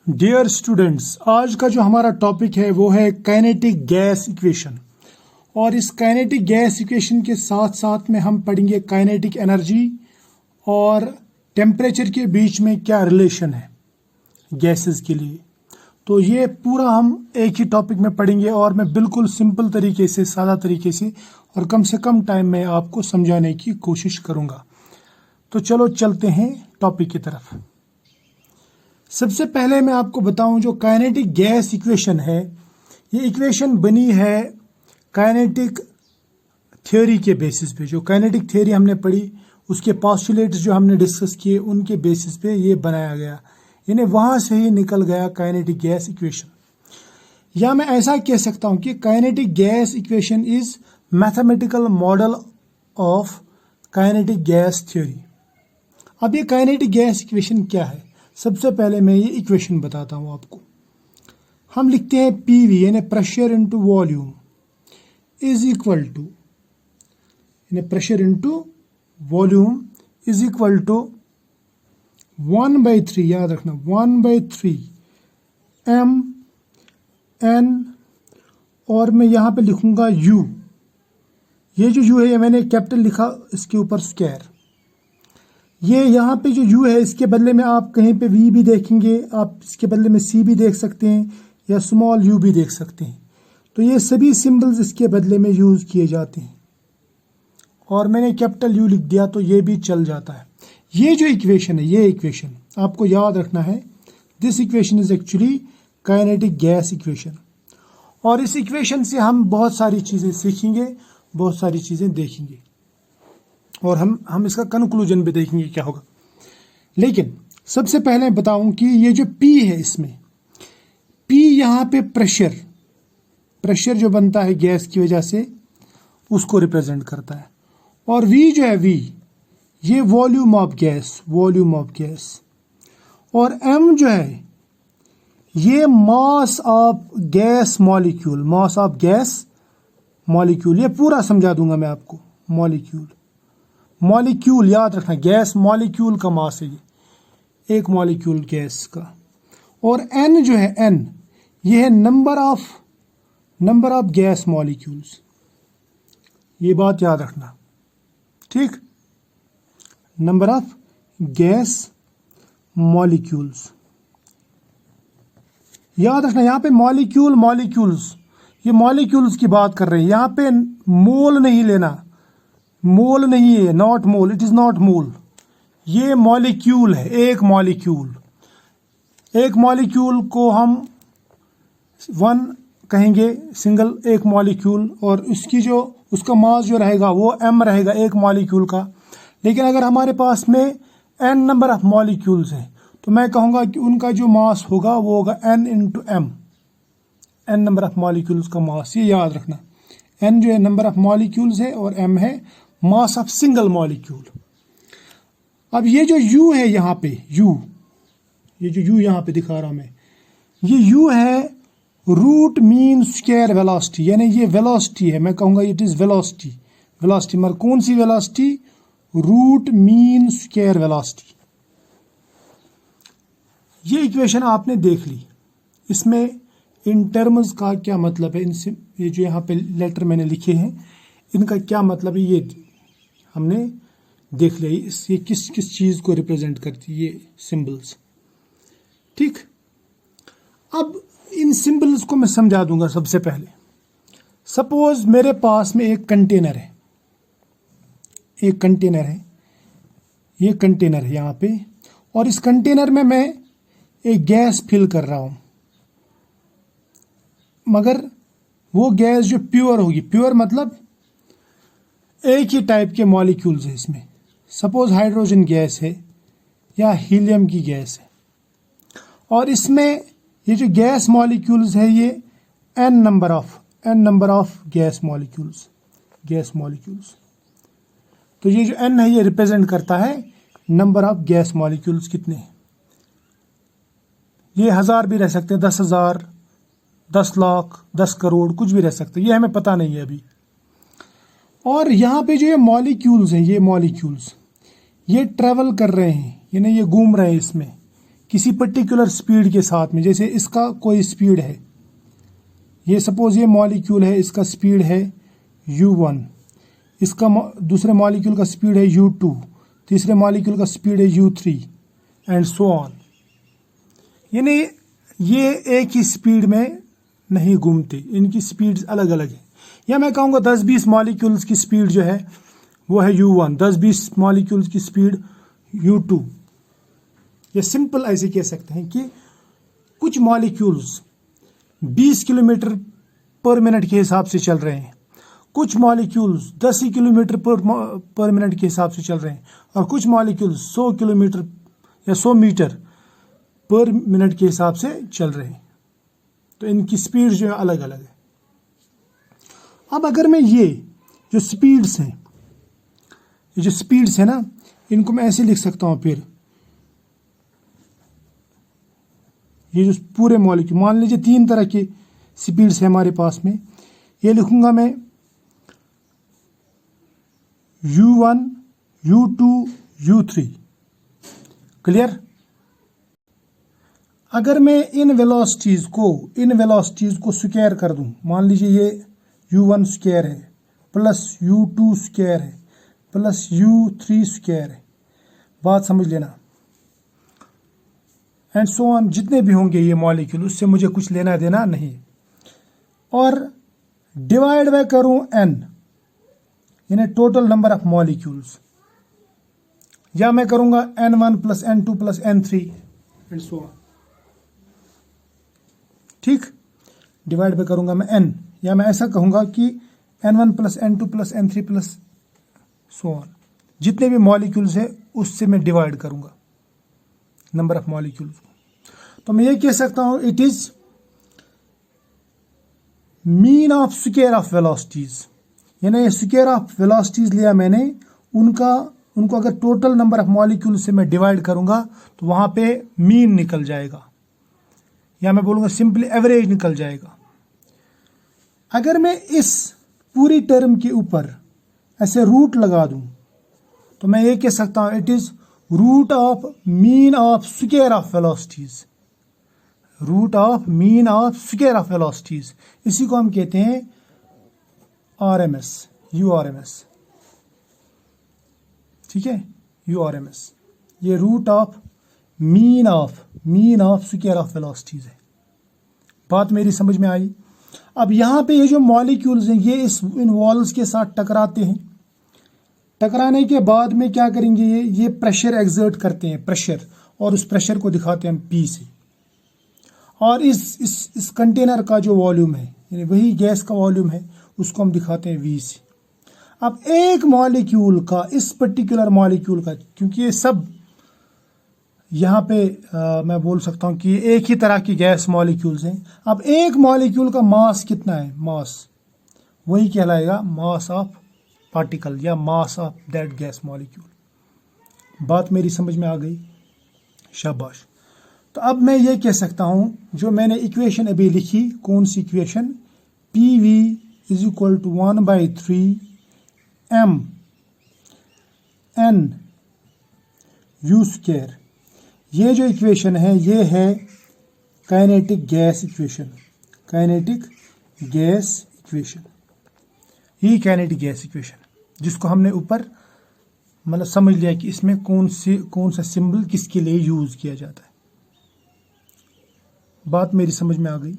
Dear students, आज का जो हमारा टॉपिक है वो है काइनेटिक गैस इक्वेशन। और इस काइनेटिक गैस इक्वेशन के साथ साथ में हम पढ़ेंगे काइनेटिक एनर्जी और टेम्परेचर के बीच में क्या रिलेशन है गैसेस के लिए। तो ये पूरा हम एक ही टॉपिक में पढ़ेंगे और मैं बिल्कुल सिंपल तरीके से, सादा तरीके से और कम से कम टाइम में आपको समझाने की कोशिश करूँगा। तो चलो चलते हैं टॉपिक की तरफ। सबसे पहले मैं आपको बताऊं, जो काइनेटिक गैस इक्वेशन है, ये इक्वेशन बनी है काइनेटिक थ्योरी के बेसिस पे। जो काइनेटिक थ्योरी हमने पढ़ी, उसके पोस्टुलेट्स जो हमने डिस्कस किए, उनके बेसिस पे ये बनाया गया, यानी वहां से ही निकल गया काइनेटिक गैस इक्वेशन। या मैं ऐसा कह सकता हूं कि kinetic gas equation is mathematical model of kinetic gas theory. अब ये काइनेटिक गैस इक्वेशन क्या है, सबसे पहले मैं ये इक्वेशन बताता हूं आपको। हम लिखते हैं पीवी यानी pressure into volume is equal to, यानी pressure into volume is equal to 1/3, याद रखना 1/3 mn, और मैं यहां पे लिखूंगा u। ये जो u है ये मैंने कैपिटल लिखा, इसके ऊपर स्क्वायर। ये यहाँ पे जो u है, इसके बदले में आप कहीं पे v भी देखेंगे, आप इसके बदले में c भी देख सकते हैं या स्मॉल u भी देख सकते हैं। तो ये सभी सिंबल्स इसके बदले में यूज किए जाते हैं और मैंने कैपिटल U लिख दिया तो ये भी चल जाता है। ये जो इक्वेशन है, ये इक्वेशन आपको याद रखना है, this equation is actually kinetic gas equation. और इस इक्वेशन से हम बहुत सारी चीज़ें सीखेंगे, बहुत सारी चीज़ें देखेंगे और हम इसका कंक्लूजन भी देखेंगे क्या होगा। लेकिन सबसे पहले बताऊं कि ये जो P है, इसमें P यहाँ पे प्रेशर जो बनता है गैस की वजह से, उसको रिप्रेजेंट करता है। और V जो है, V ये वॉल्यूम ऑफ गैस। और M जो है ये मास ऑफ गैस मॉलिक्यूल। ये पूरा समझा दूंगा मैं आपको। मॉलिक्यूल याद रखना, गैस मॉलिक्यूल का मास है ये, एक मॉलिक्यूल गैस का। और N जो है, N ये है नंबर ऑफ गैस मॉलिक्यूल्स। ये बात याद रखना, ठीक। नंबर ऑफ गैस मॉलिक्यूल्स याद रखना। यहाँ पे मॉलिक्यूल्स, ये मॉलिक्यूल्स की बात कर रहे हैं। यहाँ पे मोल नहीं लेना, मोल नहीं है, not mole, it is not mole. ये मॉलिक्यूल है, एक मॉलिक्यूल को हम वन कहेंगे, सिंगल एक मॉलिक्यूल, और उसका मास जो रहेगा वो m रहेगा एक मॉलिक्यूल का। लेकिन अगर हमारे पास में n नंबर ऑफ मॉलिक्यूल्स हैं तो मैं कहूँगा कि उनका जो मास होगा वो होगा n into m, n number of molecules का मास। ये याद रखना, n जो है नंबर ऑफ मॉलिक्यूल्स है और m है मास ऑफ सिंगल मॉलिक्यूल। अब ये जो u है यहाँ पे, ये जो u यहाँ पे दिखा रहा हूं मैं, ये u है रूट मीन स्क्वायर वेलोसिटी, यानी ये वेलोसिटी है। मैं कहूँगा इट इज वेलोसिटी मगर कौन सी velocity? Root mean square velocity. ये इक्वेशन आपने देख ली। इसमें इन टर्म्स का क्या मतलब है, इनसे ये जो यहाँ पे लेटर मैंने लिखे हैं, इनका क्या मतलब है, ये हमने देख लिया। ये किस चीज़ को रिप्रेजेंट करती है, ये सिंबल्स, ठीक। अब इन सिंबल्स को मैं समझा दूंगा। सबसे पहले सपोज मेरे पास में एक कंटेनर है, ये कंटेनर है यहाँ पे, और इस कंटेनर में मैं एक गैस फिल कर रहा हूं, मगर वो गैस जो प्योर होगी, प्योर मतलब एक ही टाइप के मॉलिक्यूल्स है इसमें। सपोज हाइड्रोजन गैस है या हीलियम की गैस है, और इसमें ये जो गैस मॉलिक्यूल्स है ये n number of gas molecules. तो ये जो n है ये रिप्रेजेंट करता है नंबर ऑफ गैस मॉलिक्यूल्स कितने हैं। ये 1000 भी रह सकते हैं, 10,000, 10 लाख, 10 करोड़, कुछ भी रह सकते हैं, ये हमें पता नहीं है अभी। और यहाँ पे जो ये मॉलिक्यूल्स हैं, ये ट्रेवल कर रहे हैं, यानी ये घूम रहे हैं इसमें किसी पर्टिकुलर स्पीड के साथ में, जैसे इसका कोई स्पीड है, ये सपोज ये मॉलिक्यूल है, इसका स्पीड है u1, इसका दूसरे मॉलिक्यूल का स्पीड है u2, तीसरे मॉलिक्यूल का स्पीड है u3 एंड सो ऑन। यानी ये एक ही स्पीड में नहीं घूमते, इनकी स्पीड्स अलग अलग है। या मैं कहूँगा 10-20 मॉलिक्यूल्स की स्पीड जो है वो है u1, 10-20 मॉलिक्यूल्स की स्पीड u2। ये सिंपल ऐसे कह सकते हैं कि कुछ मॉलिक्यूल्स 20 किलोमीटर पर मिनट के हिसाब से चल रहे हैं, कुछ मॉलिक्यूल्स 10 किलोमीटर पर मिनट के हिसाब से चल रहे हैं, और कुछ मॉलिक्यूल्स 100 किलोमीटर या 100 मीटर पर मिनट के हिसाब से चल रहे हैं। तो इनकी स्पीड जो है अलग अलग है। अब अगर मैं ये जो स्पीड्स हैं, ये जो स्पीड्स है ना, इनको मैं ऐसे लिख सकता हूँ। फिर ये जो पूरे मॉलिक्यूल, मान लीजिए 3 तरह के स्पीड्स है हमारे पास में, ये लिखूंगा मैं u1, u2, u3। क्लियर? अगर मैं इन वेलोसिटीज को स्क्वायर कर दूं, मान लीजिए ये u1 स्क्वायर है प्लस u2 स्क्वायर है प्लस u3 स्क्वायर है, बात समझ लेना, एंड सो ऑन, जितने भी होंगे ये मॉलिक्यूल, उससे मुझे कुछ लेना देना नहीं। और डिवाइड बाय करूं n, यानी टोटल नंबर ऑफ मॉलिक्यूल्स, या मैं करूंगा n1 plus n2 plus n3 and so on. ठीक, डिवाइड बाय करूंगा मैं n, या मैं ऐसा कहूंगा कि n1 plus n2 plus n3 plus so on, जितने भी मॉलिक्यूल्स है उससे मैं डिवाइड करूंगा नंबर ऑफ मॉलिक्यूल्स को। तो मैं ये कह सकता हूं it is mean of square of velocities, यानी स्क्वायर ऑफ वेलोसिटीज लिया मैंने, उनको अगर टोटल नंबर ऑफ मॉलिक्यूल से मैं डिवाइड करूंगा तो वहां पे मीन निकल जाएगा, या मैं बोलूंगा सिंपली एवरेज निकल जाएगा। अगर मैं इस पूरी टर्म के ऊपर ऐसे रूट लगा दूं तो मैं ये कह सकता हूं it is root of mean of square of velocities, root of mean of square of velocities. इसी को हम कहते हैं RMS, URMS। ठीक है, URMS, ये root of mean of square of velocities है। बात मेरी समझ में आई? अब यहां पे ये जो मॉलिक्यूल्स हैं ये इन वॉल्स के साथ टकराते हैं, टकराने के बाद में क्या करेंगे, ये प्रेशर एक्सर्ट करते हैं, प्रेशर, और उस प्रेशर को दिखाते हैं हम P से। और इस कंटेनर का जो वॉल्यूम है, यानी वही गैस का वॉल्यूम है, उसको हम दिखाते हैं V से। अब एक मॉलिक्यूल का, इस पर्टिकुलर मॉलिक्यूल का, क्योंकि ये सब यहाँ पे मैं बोल सकता हूँ कि एक ही तरह की गैस मॉलिक्यूल्स हैं। अब एक मॉलिक्यूल का मास कितना है, मास वही कहलाएगा मास ऑफ पार्टिकल या mass of that gas molecule. बात मेरी समझ में आ गई? शाबाश। तो अब मैं ये कह सकता हूँ, जो मैंने इक्वेशन अभी लिखी, कौन सी equation, PV is equal to 1/3 m n u square. ये जो इक्वेशन है ये है kinetic gas equation, kinetic gas equation, ये काइनेटिक गैस इक्वेशन, जिसको हमने ऊपर मतलब समझ लिया कि इसमें कौन सा सिंबल किसके लिए यूज किया जाता है। बात मेरी समझ में आ गई?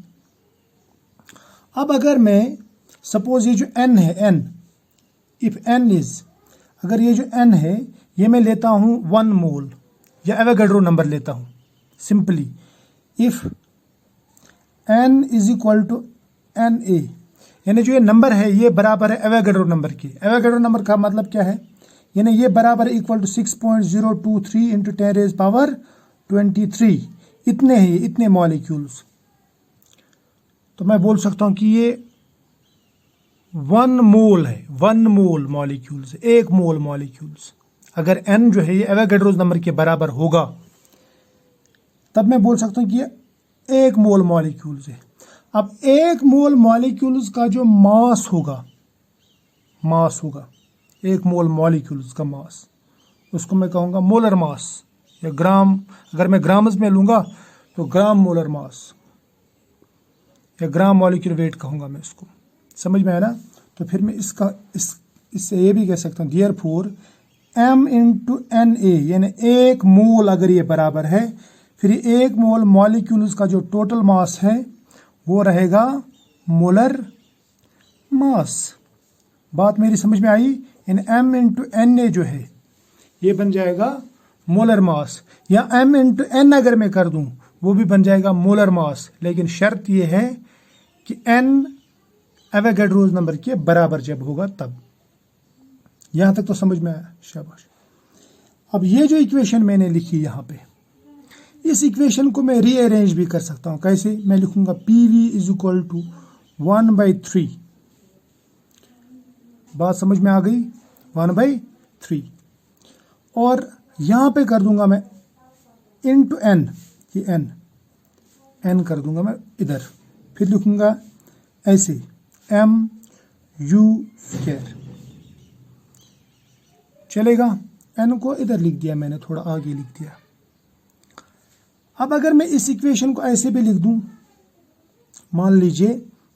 अब अगर मैं सपोज ये जो n है, n, इफ n इज, अगर ये जो n है ये मैं लेता हूं 1 मोल या एवोगाड्रो नंबर लेता हूं, simply if n is equal to Na, यानी जो ये नंबर है ये बराबर है एवोगाड्रो नंबर के। एवोगाड्रो नंबर का मतलब क्या है, यानी ये बराबर है इक्वल टू 6.023 इंटू 10⁻23, इतने ही, इतने मॉलिक्यूल्स। तो मैं बोल सकता हूं कि ये 1 मोल है, 1 मोल मॉलिक्यूल्स, 1 मोल मॉलिक्यूल्स। अगर n जो है ये एवोगाड्रोस नंबर के बराबर होगा तब मैं बोल सकता हूं कि ये 1 मोल मॉलिक्यूल्स है। अब 1 मोल मॉलिक्यूल्स का जो मास होगा, 1 मोल मॉलिक्यूल्स का मास, उसको मैं कहूंगा मोलर मास या ग्राम, अगर मैं ग्राम्स में लूँगा तो ग्राम मोलर मास या ग्राम मॉलिक्यूलर वेट कहूँगा मैं इसको। समझ में आया ना? तो फिर मैं इससे ये भी कह सकता हूँ therefore m into N A, यानी 1 मोल अगर ये बराबर है, फिर 1 मोल मॉलिक्यूल्स का जो टोटल मास है वो रहेगा मोलर मास। बात मेरी समझ में आई? इन m इंटू एन ए जो है ये बन जाएगा मोलर मास, या m इंटू एन अगर मैं कर दूं वो भी बन जाएगा मोलर मास, लेकिन शर्त ये है कि n एवोगैड्रोस नंबर के बराबर जब होगा तब। यहां तक तो समझ में आया? शाबाश। अब ये जो इक्वेशन मैंने लिखी यहाँ पे, इस इक्वेशन को मैं रीअरेंज भी कर सकता हूं। कैसे? मैं लिखूंगा PV इज इक्वल टू 1/3। बात समझ में आ गई? 1/3। और यहां पे कर दूंगा मैं इनटू n, ये n कर दूंगा मैं इधर, फिर लिखूंगा ऐसे mu²। चलेगा? n को इधर लिख दिया मैंने, थोड़ा आगे लिख दिया। अब अगर मैं इस इक्वेशन को ऐसे भी लिख दूं, मान लीजिए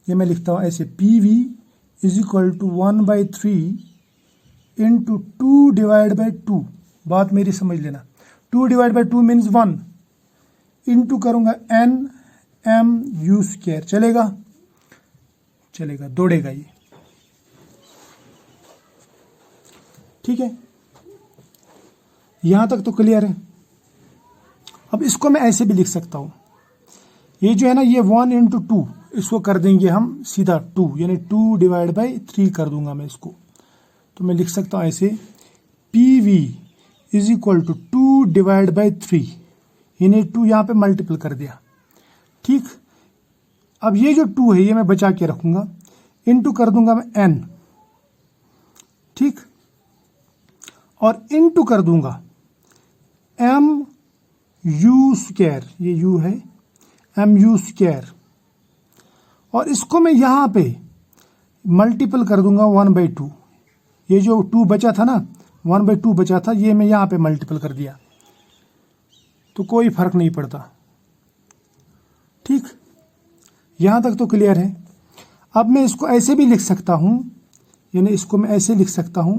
ये मैं लिखता हूं ऐसे PV is equal to 1/3 into 2/2। बात मेरी समझ लेना, 2/2 मीन्स 1 इंटू करूंगा n mu²। चलेगा? चलेगा, दौड़ेगा ये। ठीक है, यहां तक तो क्लियर है। अब इसको मैं ऐसे भी लिख सकता हूं, ये जो है ना ये 1 इंटू 2, इसको कर देंगे हम सीधा 2, यानी 2/3 कर दूंगा मैं इसको। तो मैं लिख सकता हूं ऐसे PV इज इक्वल टू 2/3, यानी 2 यहां पे मल्टीपल कर दिया। ठीक, अब ये जो 2 है ये मैं बचा के रखूंगा, इंटू कर दूंगा मैं n। ठीक, और इंटू कर दूंगा mu², ये u है, mu², और इसको मैं यहां पे मल्टीपल कर दूंगा 1/2। ये जो 2 बचा था ना, 1/2 बचा था, ये मैं यहां पे मल्टीपल कर दिया, तो कोई फर्क नहीं पड़ता। ठीक, यहां तक तो क्लियर है। अब मैं इसको ऐसे भी लिख सकता हूं, यानी इसको मैं ऐसे लिख सकता हूं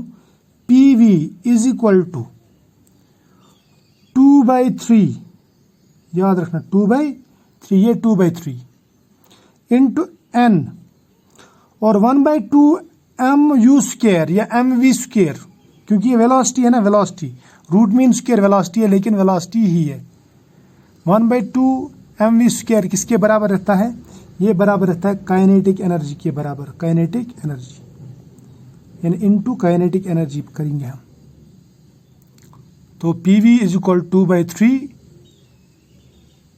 PV इज इक्वल टू 2/3, याद रखना 2/3, ये 2/3 इंटू n, और 1/2 mu² या mv², क्योंकि ये वेलोसिटी है ना, velocity root mean square velocity है, लेकिन वेलोसिटी ही है। 1/2 mv² किसके बराबर रहता है? ये बराबर रहता है काइनेटिक एनर्जी के बराबर, काइनेटिक एनर्जी, यानी इनटू काइनेटिक एनर्जी करेंगे हम। तो PV is equal 2/3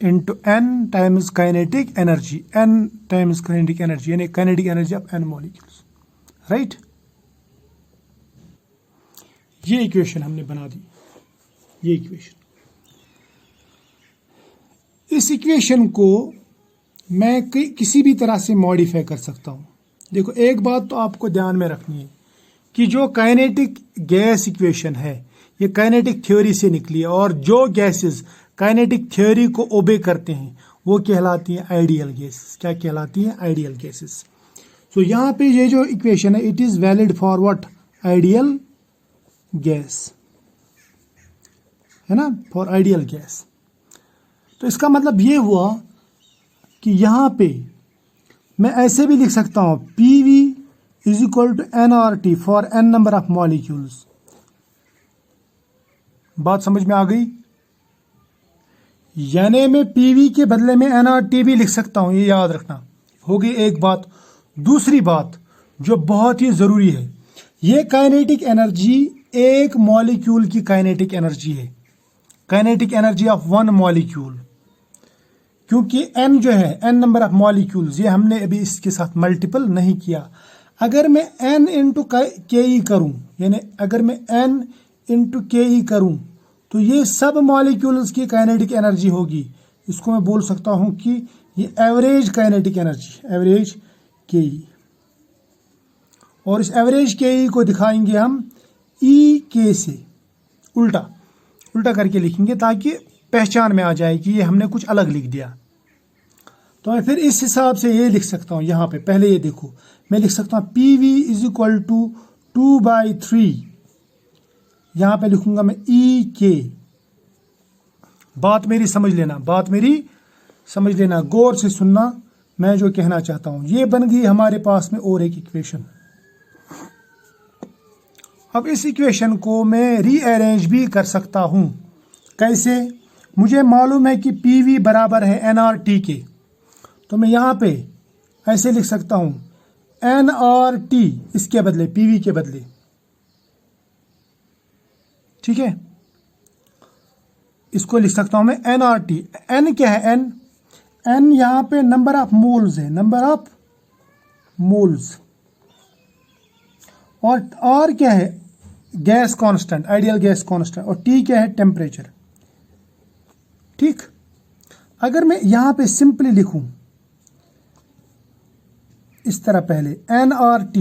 into n times kinetic energy, n times kinetic energy, यानी kinetic energy of n molecules. Right, ये इक्वेशन हमने बना दी, ये इक्वेशन। इस इक्वेशन को मैं किसी भी तरह से मॉडिफाई कर सकता हूं। देखो, एक बात तो आपको ध्यान में रखनी है कि जो काइनेटिक गैस इक्वेशन है ये काइनेटिक थ्योरी से निकली है, और जो गैसेस काइनेटिक थ्योरी को ओबे करते हैं वो कहलाती हैं आइडियल गैसेस। क्या कहलाती हैं? Ideal gases. तो यहां पे ये जो इक्वेशन है, it is valid for what? Ideal gas, है ना, फॉर आइडियल गैस। तो इसका मतलब ये हुआ कि यहां पे मैं ऐसे भी लिख सकता हूं PV is equal to nRT for n number of molecules. बात समझ में आ गई? यानी मैं PV के बदले में nRT भी लिख सकता हूं, ये याद रखना। होगी एक बात। दूसरी बात जो बहुत ही जरूरी है, ये काइनेटिक एनर्जी एक मॉलिक्यूल की काइनेटिक एनर्जी है, kinetic energy of one molecule. क्योंकि n जो है, n नंबर ऑफ मॉलिक्यूल्स, ये हमने अभी इसके साथ मल्टीपल नहीं किया। अगर मैं n इंटू ke करूं, यानी अगर मैं n इंटू ke करूं, तो ये सब मॉलिक्यूल्स की काइनेटिक एनर्जी होगी। इसको मैं बोल सकता हूं कि ये average kinetic energy, average ke। और इस एवरेज ke को दिखाएंगे हम E k से, उल्टा। उल्टा करके लिखेंगे ताकि पहचान में आ जाए कि ये हमने कुछ अलग लिख दिया। तो मैं फिर इस हिसाब से ये लिख सकता हूँ। यहाँ पे पहले ये देखो, मैं लिख सकता हूँ PV इज इक्वल टू 2/3। यहाँ पे लिखूंगा मैं EK। बात मेरी समझ लेना, बात मेरी समझ लेना, गौर से सुनना मैं जो कहना चाहता हूँ। ये बन गई हमारे पास में और एक इक्वेशन। अब इस इक्वेशन को मैं रीअरेंज भी कर सकता हूँ। कैसे? मुझे मालूम है कि PV बराबर है nRT के, तो मैं यहाँ पे ऐसे लिख सकता हूँ nRT इसके बदले, PV के बदले। ठीक है, इसको लिख सकता हूं मैं nRT। n क्या है? n यहां पे नंबर ऑफ मोल्स है, नंबर ऑफ मोल्स। और r क्या है? Gas constant, ideal gas constant. और t क्या है? टेम्परेचर। ठीक, अगर मैं यहां पे सिंपली लिखूं इस तरह, पहले nRT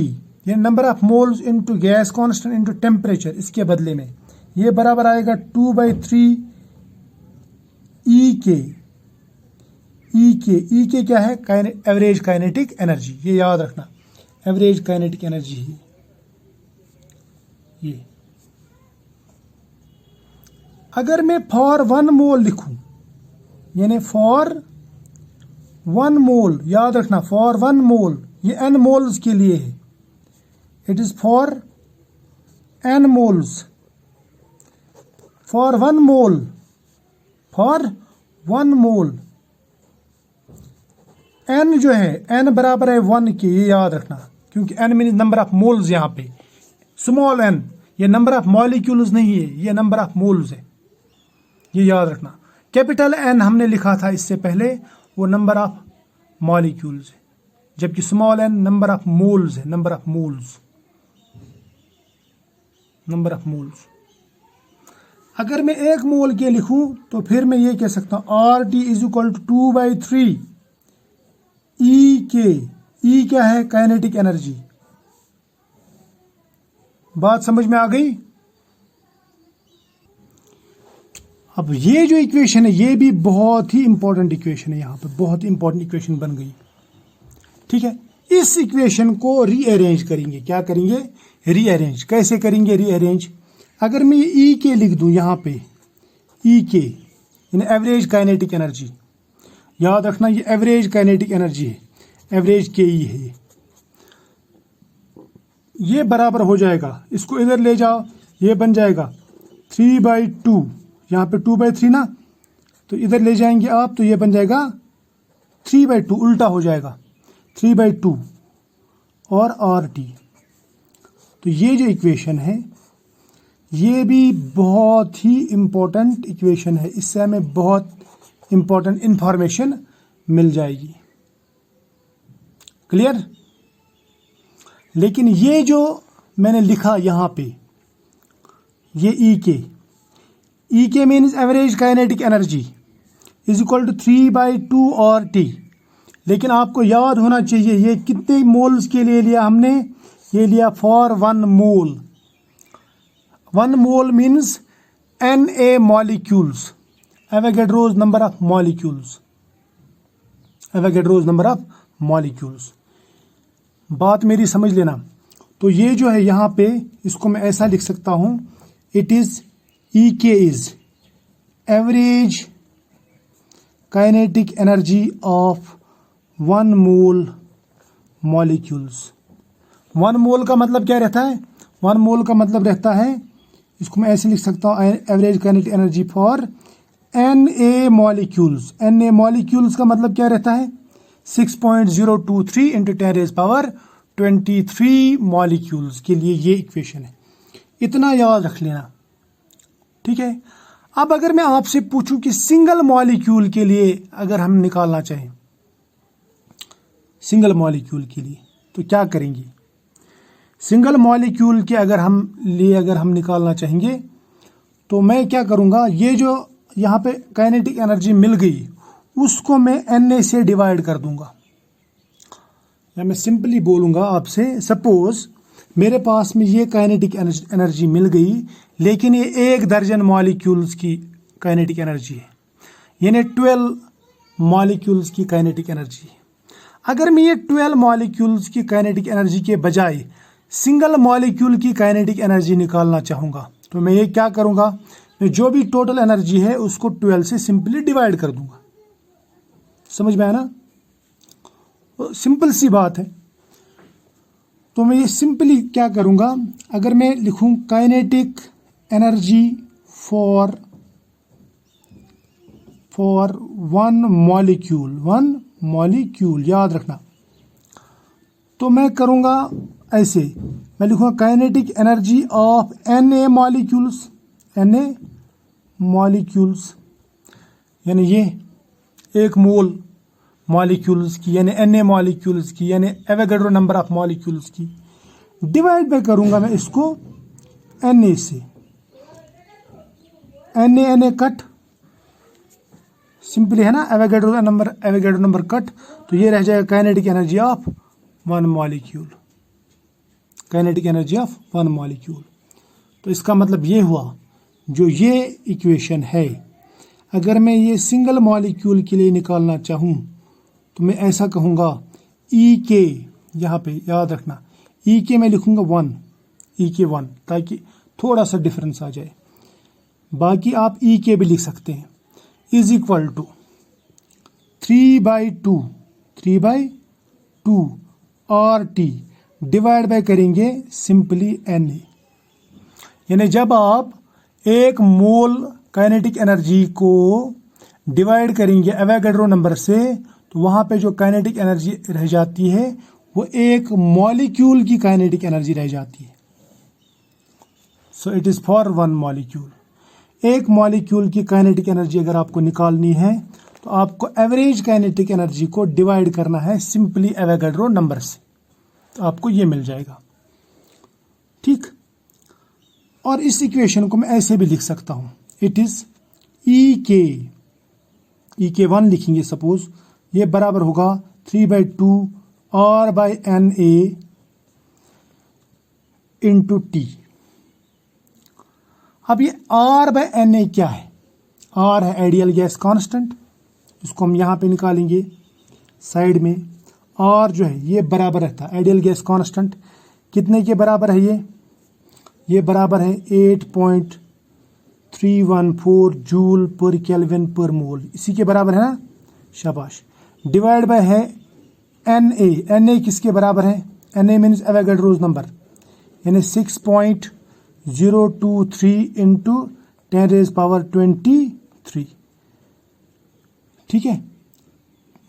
ये number of moles into gas constant into temperature, इसके बदले में ये बराबर आएगा 2/3 EK। EK क्या है? Average kinetic energy. ये याद रखना, एवरेज काइनेटिक एनर्जी है ये। अगर मैं फॉर 1 मोल लिखूं, यानी फॉर 1 मोल, याद रखना फॉर 1 मोल, ये n मोल्स के लिए है। It is for n moles. For 1 mole, for 1 mole n जो है, n बराबर है 1 के, ये याद रखना, क्योंकि n mean number of moles. यहाँ पे स्मॉल n, ये नंबर ऑफ मॉलिक्यूल्स नहीं है, ये नंबर ऑफ मोल्स है, ये याद रखना। कैपिटल N हमने लिखा था इससे पहले, वो नंबर ऑफ मॉलिक्यूल्स है, जबकि small n number of moles है, number of moles, number of moles. अगर मैं 1 मोल के लिखूं तो फिर मैं ये कह सकता हूं RT is equal to 2/3 EK। E क्या है? Kinetic energy. बात समझ में आ गई? अब ये जो इक्वेशन है ये भी बहुत ही इंपॉर्टेंट इक्वेशन है, यहाँ पे बहुत इंपॉर्टेंट इक्वेशन बन गई। ठीक है, इस इक्वेशन को रीअरेंज करेंगे। क्या करेंगे? रीअरेंज। कैसे करेंगे रीअरेंज? अगर मैं ई के लिख दूं यहाँ पे, ई के यानी एवरेज काइनेटिक एनर्जी, याद रखना ये एवरेज काइनेटिक एनर्जी है, एवरेज के ई है। ये बराबर हो जाएगा, इसको इधर ले जाओ, ये बन जाएगा 3/2, यहाँ पे 2/3 ना, तो इधर ले जाएंगे आप तो ये बन जाएगा 3/2, उल्टा हो जाएगा 3/2 और RT। तो ये जो इक्वेशन है ये भी बहुत ही इंपॉर्टेंट इक्वेशन है, इससे हमें बहुत इंपॉर्टेंट इंफॉर्मेशन मिल जाएगी। क्लियर? लेकिन ये जो मैंने लिखा यहाँ पे, ये E K means average kinetic energy is equal to 3/2 RT। लेकिन आपको याद होना चाहिए ये कितने मोल्स के लिए लिया हमने, ये लिया for 1 mole. 1 mole means Na molecules, Avogadro's number of molecules, Avogadro's number of molecules. बात मेरी समझ लेना। तो ये जो है यहाँ पे, इसको मैं ऐसा लिख सकता हूं, it is EK is average kinetic energy of 1 mole molecules. 1 मोल का मतलब क्या रहता है? 1 मोल का मतलब रहता है, इसको मैं ऐसे लिख सकता हूँ, average kinetic energy for Na molecules. Na molecules का मतलब क्या रहता है? 6.023 इंटू 10⁻23 मॉलिक्यूल्स के लिए ये इक्वेशन है। इतना याद रख लेना, ठीक है। अब अगर मैं आपसे पूछूं कि सिंगल मॉलिक्यूल के लिए अगर हम निकालना चाहें, सिंगल मॉलिक्यूल के लिए, तो क्या करेंगे? सिंगल मॉलिक्यूल के अगर हम निकालना चाहेंगे तो मैं क्या करूंगा, ये जो यहाँ पे काइनेटिक एनर्जी मिल गई उसको मैं Na से डिवाइड कर दूंगा। या मैं सिंपली बोलूंगा आपसे, सपोज मेरे पास में ये काइनेटिक एनर्जी मिल गई, लेकिन ये 1 दर्जन मॉलिक्यूल्स की काइनेटिक एनर्जी है, यानी 12 मॉलिक्यूल्स की काइनेटिक एनर्जी है। अगर मैं ये 12 मॉलिक्यूल्स की काइनेटिक एनर्जी के बजाय सिंगल मॉलिक्यूल की काइनेटिक एनर्जी निकालना चाहूँगा, तो मैं ये क्या करूँगा, मैं जो भी टोटल एनर्जी है उसको 12 से सिंपली डिवाइड कर दूंगा। समझ में आया ना? सिंपल सी बात है। तो मैं ये सिंपली क्या करूँगा, अगर मैं लिखूँ kinetic energy for one molecule, याद रखना। तो मैं करूँगा ऐसे, मैं लिखूँगा kinetic energy of Na molecules, यानी ये 1 मोल मॉलिक्यूल्स की, यानी Na मॉलिक्यूल्स की, यानी एवोगैड्रो नंबर ऑफ मॉलिक्यूल्स की, डिवाइड में करूँगा मैं इसको Na से। Na कट सिंपली है ना, एवोगैड्रो नंबर कट, तो ये रह जाएगा kinetic energy of one molecule, kinetic energy of one molecule. तो इसका मतलब ये हुआ, जो ये इक्वेशन है, अगर मैं ये सिंगल मॉलिक्यूल के लिए निकालना चाहूँ तो मैं ऐसा कहूँगा, E यहाँ पे याद रखना, E मैं लिखूँगा 1, ताकि थोड़ा सा डिफरेंस आ जाए। बाकी आप E भी लिख सकते हैं, is equal to 3/2 RT divide by करेंगे सिंपली Na, यानी जब आप 1 मोल काइनेटिक एनर्जी को डिवाइड करेंगे एवोगैड्रो नंबर से, तो वहां पे जो काइनेटिक एनर्जी रह जाती है वो 1 मॉलिक्यूल की काइनेटिक एनर्जी रह जाती है। So it is for 1 molecule. 1 molecule की काइनेटिक एनर्जी अगर आपको निकालनी है तो आपको एवरेज काइनेटिक एनर्जी को डिवाइड करना है सिंपली एवोगैड्रो नंबर से, तो आपको ये मिल जाएगा। ठीक, और इस इक्वेशन को मैं ऐसे भी लिख सकता हूं, इट इज E1 लिखेंगे सपोज, ये बराबर होगा 3/2 R/Na इंटू T। अब ये R/Na क्या है? R है आइडियल गैस कांस्टेंट, इसको हम यहां पे निकालेंगे साइड में। R जो है ये बराबर रहता है आइडियल गैस कांस्टेंट, कितने के बराबर है ये बराबर है 8.314 जूल पर केल्विन पर मोल, इसी के बराबर है ना, शाबाश। डिवाइड बाय है Na किसके बराबर है? Na मीन्स एवोगैड्रोस नंबर, यानी 6.023 इंटू 10⁻23, ठीक है,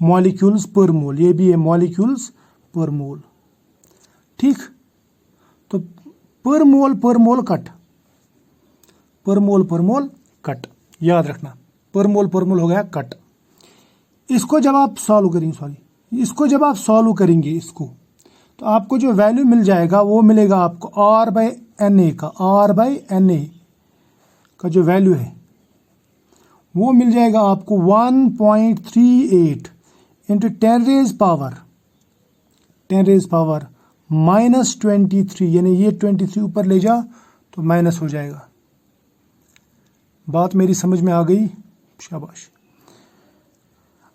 मॉलिक्यूल्स पर मोल, ये भी है मॉलिक्यूल्स पर मोल। ठीक, तो पर मोल कट, याद रखना, पर मोल हो गया कट। इसको जब आप सॉल्व करेंगे इसको, तो आपको जो वैल्यू मिल जाएगा वो मिलेगा आपको R/Na का जो वैल्यू है वो मिल जाएगा आपको 1.38 इंटू 10⁻⁻³ -23, यानी ये 23 ऊपर ले जा तो माइनस हो जाएगा। बात मेरी समझ में आ गई? शाबाश।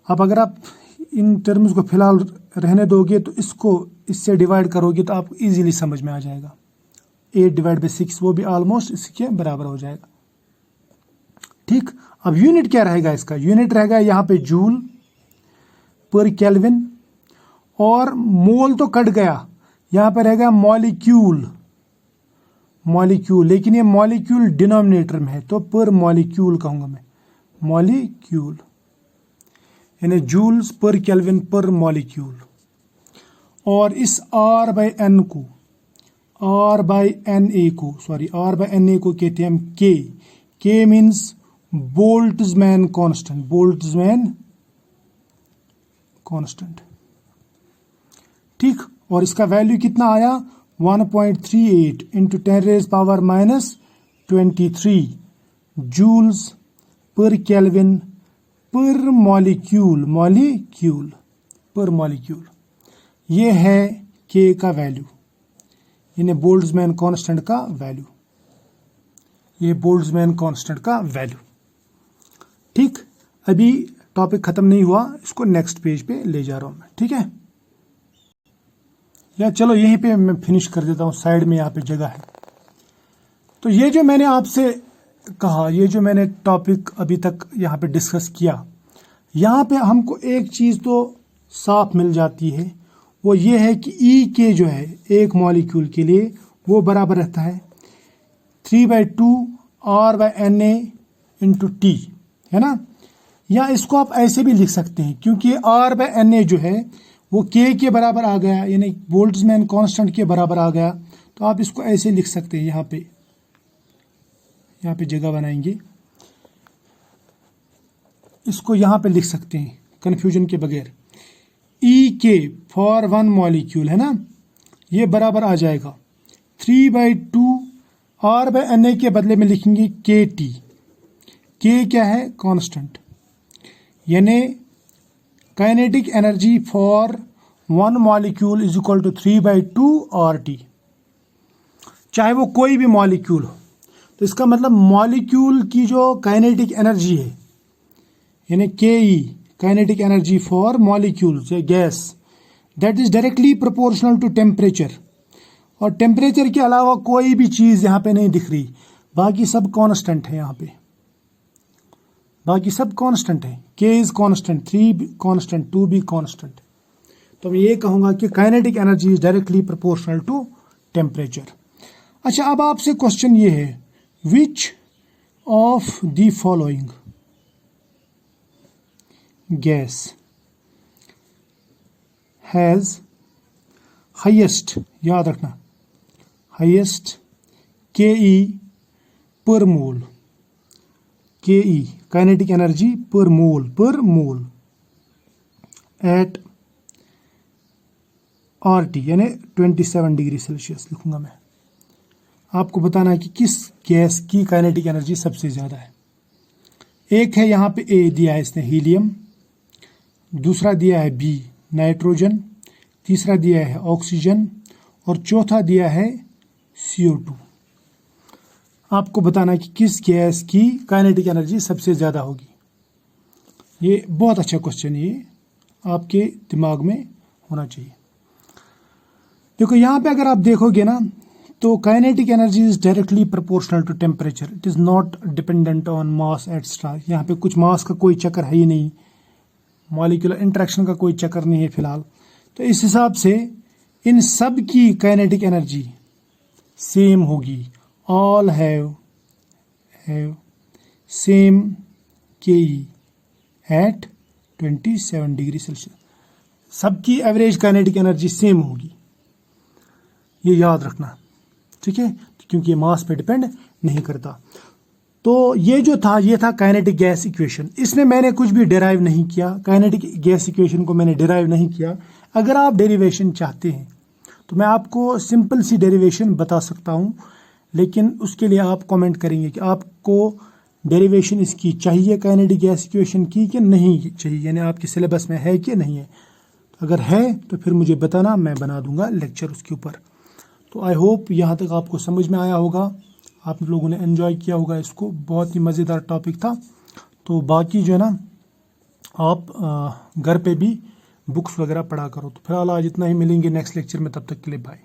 अब अगर आप इन टर्म्स को फिलहाल रहने दोगे तो इसको इससे डिवाइड करोगे तो आपको इजीली समझ में आ जाएगा। 8/6 वो भी ऑलमोस्ट इसके बराबर हो जाएगा। ठीक, अब यूनिट क्या रहेगा इसका? यूनिट रहेगा यहाँ पे जूल पर केल्विन, और मोल तो कट गया, यहाँ पे रहेगा मॉलिक्यूल, लेकिन ये मॉलिक्यूल डिनोमिनेटर में है तो पर मॉलिक्यूल कहूंगा मैं, मॉलिक्यूल यानी जूल्स पर केल्विन पर मॉलिक्यूल। और इस R/Na को कहते हैं हम K मीन्स बोल्ट्जमैन कांस्टेंट। ठीक, और इसका वैल्यू कितना आया? 1.38 इंटू 10⁻⁻23 जूल्स पर केल्विन पर मॉलिक्यूल। ये है K का वैल्यू, यानी बोल्ट्जमैन कांस्टेंट का वैल्यू, ये बोल्ट्जमैन कांस्टेंट का वैल्यू। ठीक, अभी टॉपिक खत्म नहीं हुआ, इसको नेक्स्ट पेज पे ले जा रहा हूं मैं, ठीक है। या चलो यहीं पे मैं फिनिश कर देता हूं, साइड में यहाँ पे जगह है। तो ये जो मैंने आपसे कहा, ये जो मैंने टॉपिक अभी तक यहाँ पे डिस्कस किया, यहाँ पे हमको एक चीज तो साफ मिल जाती है, वो ये है कि ई के जो है एक मॉलिक्यूल के लिए वो बराबर रहता है 3/2 R/Na इंटू टी, है ना। या इसको आप ऐसे भी लिख सकते हैं, क्योंकि R/Na जो है वो K के बराबर आ गया, यानी बोल्ट्जमैन कांस्टेंट के बराबर आ गया, तो आप इसको ऐसे लिख सकते हैं। यहाँ पे जगह बनाएंगे, इसको यहाँ पे लिख सकते हैं कंफ्यूजन के बगैर। ई के फॉर वन मॉलिक्यूल, है ना, ये बराबर आ जाएगा 3/2 R/Na के बदले में लिखेंगे KT। K क्या है? कांस्टेंट, यानी kinetic energy for one molecule is equal to 3/2 RT, चाहे वो कोई भी मॉलिक्यूल हो। तो इसका मतलब मॉलिक्यूल की जो काइनेटिक एनर्जी है, यानी KE kinetic energy for molecules या gas, that is directly proportional to temperature. और टेम्परेचर के अलावा कोई भी चीज यहाँ पे नहीं दिख रही, बाकी सब कांस्टेंट है। यहाँ पे बाकी सब कांस्टेंट है। K इज कांस्टेंट, 3 भी कांस्टेंट, 2 भी कांस्टेंट। तो मैं ये कहूंगा कि kinetic energy is directly proportional to temperature. अच्छा, अब आपसे क्वेश्चन ये है, which of the following gas has highest, याद रखना, हाइएस्ट KE पर मोल, KE काइनेटिक एनर्जी पर मोल एट RT, यानी 27 डिग्री सेल्सियस लिखूंगा मैं। आपको बताना है कि किस गैस की काइनेटिक एनर्जी सबसे ज्यादा है। एक है यहाँ पे A दिया है इसने, हीलियम, दूसरा दिया है B नाइट्रोजन, तीसरा दिया है ऑक्सीजन, और चौथा दिया है CO2। आपको बताना है कि किस गैस की काइनेटिक एनर्जी सबसे ज्यादा होगी। ये बहुत अच्छा क्वेश्चन, ये आपके दिमाग में होना चाहिए। देखो यहाँ पे अगर आप देखोगे ना, तो kinetic energy is directly proportional to temperature, it is not dependent on mass extra. यहाँ पे कुछ मास का कोई चक्कर है ही नहीं, मॉलिक्यूलर इंटरेक्शन का कोई चक्कर नहीं है फिलहाल। तो इस हिसाब से इन सब की काइनेटिक एनर्जी सेम होगी, all have same KE at 27 degree Celsius. सबकी एवरेज काइनेटिक एनर्जी सेम होगी, ये याद रखना, ठीक है, क्योंकि ये मास पे डिपेंड नहीं करता। तो ये जो था, ये था काइनेटिक गैस इक्वेशन। इसमें मैंने कुछ भी डेराइव नहीं किया, काइनेटिक गैस इक्वेशन को मैंने डेराइव नहीं किया। अगर आप डेरिवेशन चाहते हैं तो मैं आपको सिंपल सी डेरिवेशन बता सकता हूं, लेकिन उसके लिए आप कमेंट करेंगे कि आपको डेरिवेशन इसकी चाहिए काइनेटिक गैस इक्वेशन की कि नहीं चाहिए, यानी आपके सिलेबस में है कि नहीं है। अगर है तो फिर मुझे बताना, मैं बना दूंगा लेक्चर उसके ऊपर। तो आई होप यहाँ तक आपको समझ में आया होगा, आप लोगों ने एंजॉय किया होगा इसको, बहुत ही मज़ेदार टॉपिक था। तो बाकी जो है ना, आप घर पे भी बुक्स वगैरह पढ़ा करो। तो फिलहाल आज इतना ही, मिलेंगे नेक्स्ट लेक्चर में, तब तक के लिए बाय।